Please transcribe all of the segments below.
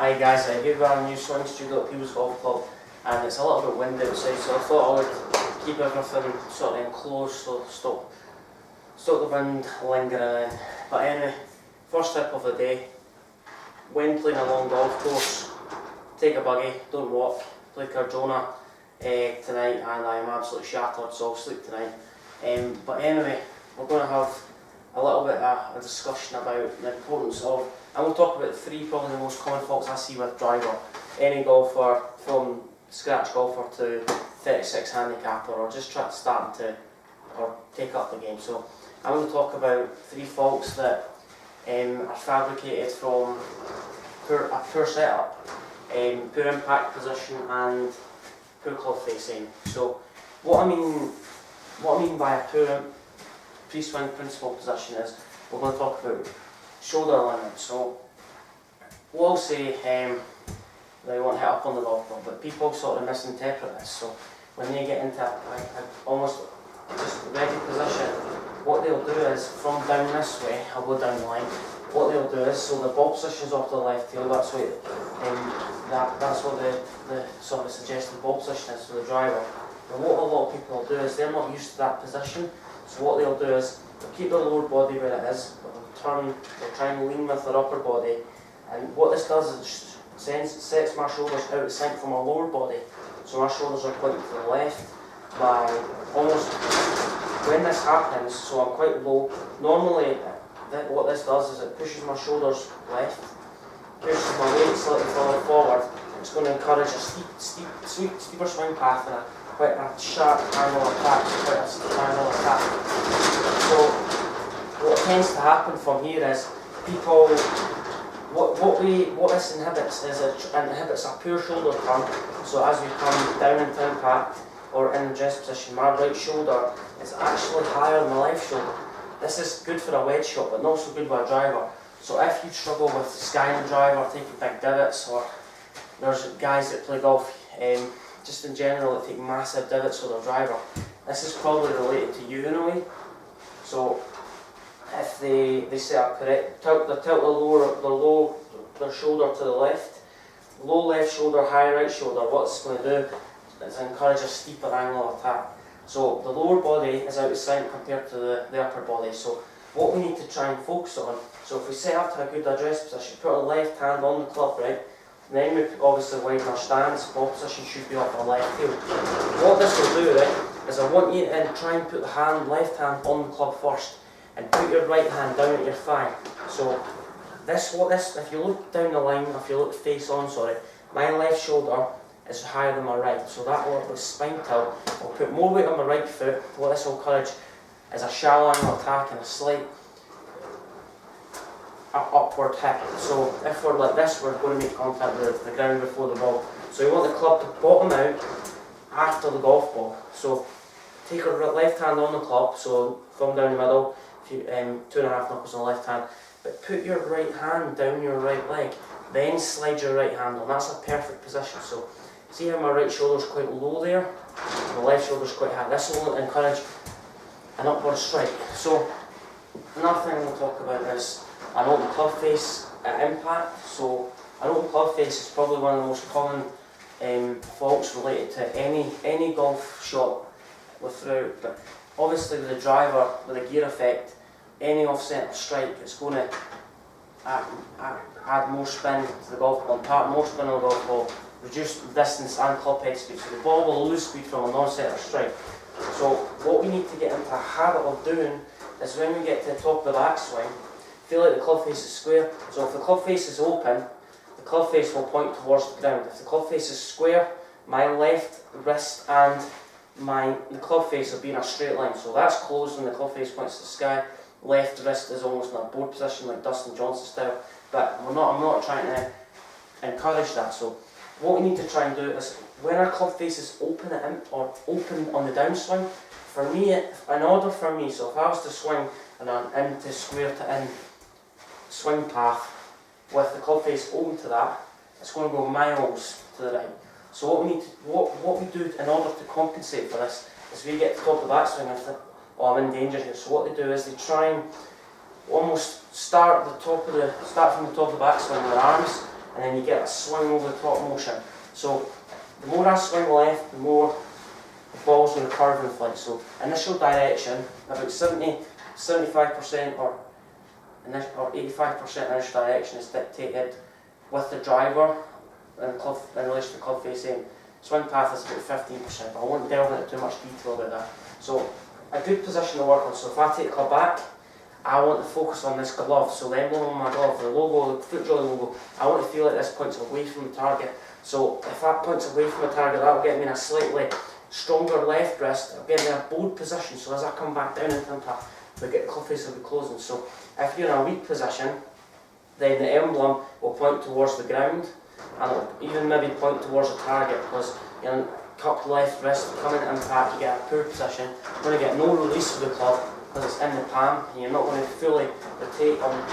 Hi guys, I gave a new swing studio at People's Golf Club and it's a little bit windy outside, so I thought I would keep everything sort of enclosed so stop the wind lingering in. But anyway, first tip of the day, when playing a long golf course, take a buggy, don't walk, play Cardona tonight, and I am absolutely shattered, so I'll sleep tonight. But anyway, we're going to have a little bit of a discussion about the importance of, and we'll talk about three probably the most common faults I see with driver. Any golfer, from scratch golfer to 36 handicapper, or just starting to or take up the game. So I'm going to talk about three faults that are fabricated from a poor setup, poor impact position, and poor club facing. So what I mean by a poor pre-swing principal position is we're going to talk about shoulder alignment. So what I'll say, they won't hit up on the golf ball, but people sort of misinterpret this. So when they get into a almost just ready position, what they'll do is from down this way, I'll go down the line. What they'll do is, so the ball position's off to the left heel, that's what that's what the sort of suggested ball position is for the driver. And what a lot of people will do is they're not used to that position. So what they'll do is they'll keep their lower body where it is, but they'll try and lean with their upper body. And what this does is it sets my shoulders out of sync from my lower body. So my shoulders are pointing to the left by almost, when this happens, so I'm quite low. Normally what this does is it pushes my shoulders left, pushes my weight slightly further forward. It's going to encourage a steeper swing path and quite a sharp angle attack, quite a steep angle attack. So what tends to happen from here is people, what this inhibits is it inhibits a poor shoulder turn. So as we come down into impact or in the dress position, my right shoulder is actually higher than my left shoulder. This is good for a wedge shot, but not so good with a driver. So if you struggle with skying the driver, taking big divots, or there's guys that play golf, just in general, that take massive divots with their driver, this is probably related to you in a way. So if they set up correct, tilt their shoulder to the left, low left shoulder, high right shoulder, what it's going to do is encourage a steeper angle of attack. So the lower body is out of sync compared to the upper body. So what we need to try and focus on, so if we set up to a good address position, put our left hand on the club, right? And then we obviously widen our stance, ball position should be off our left heel. What this will do, right, is I want you to try and put the left hand on the club first, and put your right hand down at your thigh. So if you look down the line, if you look face on, my left shoulder is higher than my right, so that will with spine tilt, I'll put more weight on my right foot. What this will encourage is a shallow angle attack and a slight upward hip. So if we're like this, we're going to make contact with the ground before the ball. So you want the club to bottom out after the golf ball. So take your left hand on the club, so thumb down the middle, 2.5 knuckles on the left hand, but put your right hand down your right leg, then slide your right hand on. That's a perfect position. So see how my right shoulder is quite low there, my left shoulder is quite high. This will encourage an upward strike. So another thing we'll talk about is an open club face at impact. So an open club face is probably one of the most common faults related to any golf shot without, but obviously with the driver, with the gear effect, any off-centre strike is going to add more spin to the golf ball, impart more spin on the golf ball, reduce distance and club head speed, so the ball will lose speed from a non-centre strike. So what we need to get into a habit of doing is when we get to the top of the backswing, feel like the club face is square. So if the club face is open, the club face will point towards the ground. If the club face is square, my left wrist and the club face will be in a straight line. So that's closed when the club face points to the sky. Left wrist is almost in a board position like Dustin Johnson style. But I'm not trying to encourage that. So what we need to try and do is when our club face is open open on the downswing, for me, in order for me, so if I was to swing and an into square to in swing path with the club face open to that, it's going to go miles to the right. So what we do in order to compensate for this is we get to the top of the backswing and think, oh, I'm in danger here. So what they do is they try and almost start from the top of the backswing with their arms, and then you get a swing over the top motion. So the more I swing left, the more the ball's going to curve in flight. So initial direction, about 75% or 85% initial direction is dictated with the driver in relation to club face aim. Swing path is about 15%, but I won't delve into too much detail about that. So a good position to work on. So if I take the club back, I want to focus on this glove. So the emblem on my glove, the logo, the foot jolly logo, I want to feel like this points away from the target. So if that points away from the target, that will get me in a slightly stronger left wrist. It'll get me in a bold position. So as I come back down into impact, the club face will be closing. So if you're in a weak position, then the emblem will point towards the ground, and it'll even maybe point towards the target, because you're cupped left wrist, coming into impact, you get a poor position. You're going to get no release of the club because it's in the palm, and you're not going to fully rotate on the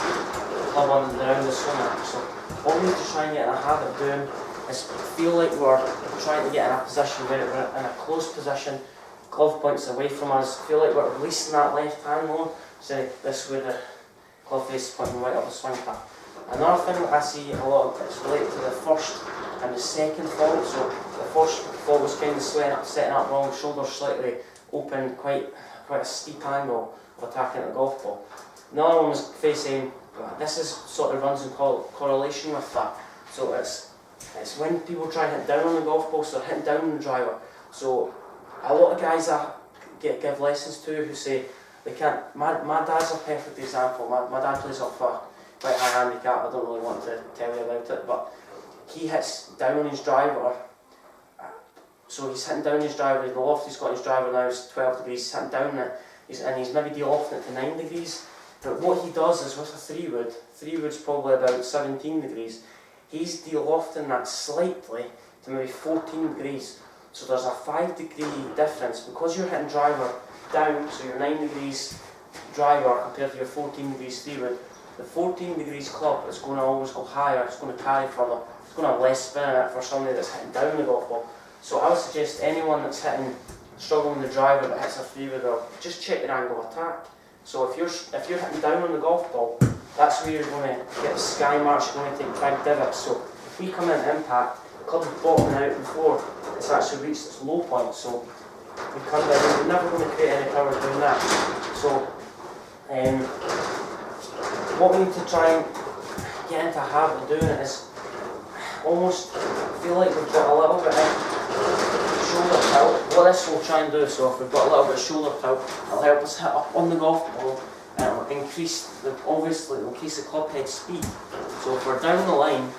club on around the swing arm. So what we need to try and get in a habit of doing is feel like we're trying to get in a position where we're in a close position, glove points away from us, feel like we're releasing that left hand more, so this way the glove face is pointing right up the swing path. Another thing that I see a lot of is related to the first and the second fault. So the first fault was kind of setting up wrong, shoulders slightly open, quite a steep angle of attacking the golf ball. Another one was face aim. This is sort of runs in correlation with that. So it's when people try and hit down on the golf ball, so they're hitting down on the driver. So a lot of guys I give lessons to who say they can't. My dad's a perfect example. My dad plays off a quite high handicap. I don't really want to tell you about it, but he hits down on his driver. So he's hitting down his driver. The loft he's got his driver now is 12 degrees. He's hitting down it, and he's maybe de-lofting it to 9 degrees. But what he does is with a 3-wood's probably about 17 degrees. He's de-lofting that slightly to maybe 14 degrees. So there's a 5-degree difference because you're hitting driver down. So your 9 degrees driver compared to your 14 degrees 3-wood. The 14 degrees club is going to always go higher. It's going to carry further. It's going to have less spin in it for somebody that's hitting down the golf ball. So I would suggest anyone that's struggling with the driver that hits a 3-wood, or just check your angle of attack. So if you're hitting down on the golf ball, that's where you're going to get the sky marks. You're going to take 5 divots. So if we come in impact, the club is bottoming out before it's actually reached its low point. So we come down, we're never going to create any power doing that. So what we need to try and get into a habit of doing it is almost feel like we've got a little bit of shoulder tilt. What this will try and do, so if we've got a little bit of shoulder tilt, it'll help us hit up on the golf ball, and it'll increase the club head speed. So if we're down the line,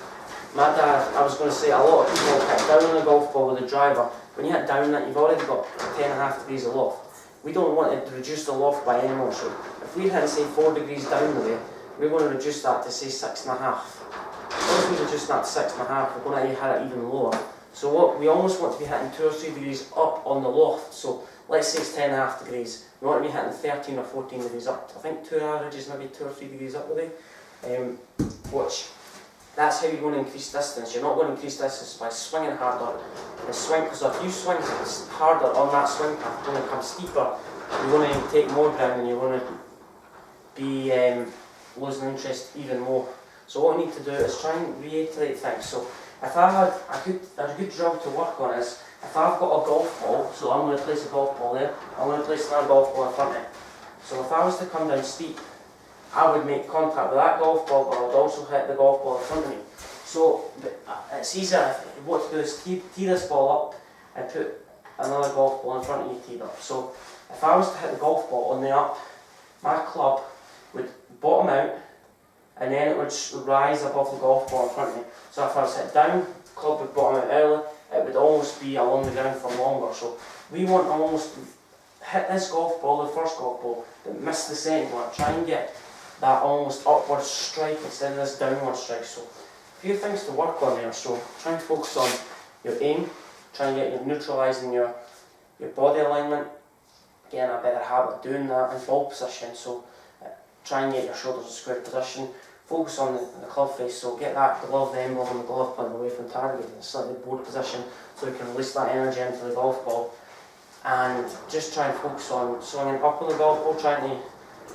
my dad, I was going to say a lot of people hit down on the golf ball with the driver. When you hit down that, you've already got 10.5 degrees of loft. We don't want it to reduce the loft by any more. So if we're hitting say 4 degrees down the way, we're going to reduce that to say 6.5. Once we reduce that to 6.5, we're going to hit it even lower. So what we almost want to be hitting 2 or 3 degrees up on the loft. So let's say it's 10.5 degrees. We want to be hitting 13 or 14 degrees up. I think tour average is maybe 2 or 3 degrees up the way. That's how you're going to increase distance. You're not going to increase distance by swinging harder. Because if you swing harder on that swing path, it's going to come steeper. You're going to take more ground, and you're going to be losing interest even more. So what we need to do is try and reiterate things. So if I had a good drill to work on is, if I've got a golf ball, so I'm going to place a golf ball there, I'm going to place another golf ball in front of it. So if I was to come down steep, I would make contact with that golf ball, but I would also hit the golf ball in front of me. So it's easier, what to do is tee this ball up and put another golf ball in front of you teed up. So if I was to hit the golf ball on the up, my club would bottom out, and then it would rise above the golf ball in front of me. So if I was hit down, the club would bottom out early, it would almost be along the ground for longer. So we want to almost hit this golf ball, the first golf ball, but miss the second one. Try and get that almost upward strike instead of this downward strike. So a few things to work on there. So try and focus on your aim, try and get neutralising your body alignment, getting a better habit of doing that in ball position. So try and get your shoulders in square position. Focus on the club face, so get that glove emblem on the glove point away from target in a slightly board position so we can release that energy into the golf ball. And just try and focus on swinging up on the golf ball, trying to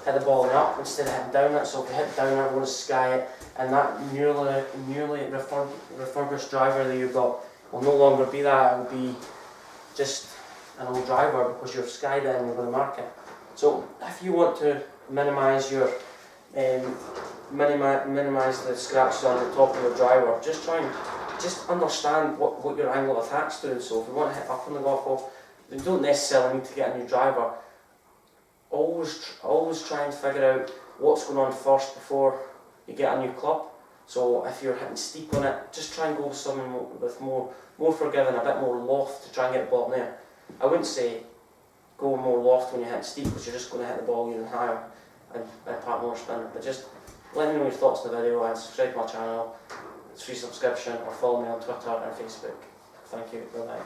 hit the ball in the up instead of hitting down it. So if you hit down it, I want to sky it, and that newly refurbished driver that you've got will no longer be that. It will be just an old driver because you've skied it and you're going to mark it. So if you want to minimise your minimise the scratches on the top of your driver, just understand what your angle of attack's doing. So if you want to hit up on the golf ball, you don't necessarily need to get a new driver. Always try and figure out what's going on first before you get a new club. So if you're hitting steep on it, just try and go with something with more forgiving, a bit more loft to try and get the ball in there. I wouldn't say go more loft when you hit steep because you're just going to hit the ball even higher and part more spin. But just let me know your thoughts on the video and subscribe to my channel. It's free subscription, or follow me on Twitter and Facebook. Thank you. Bye bye.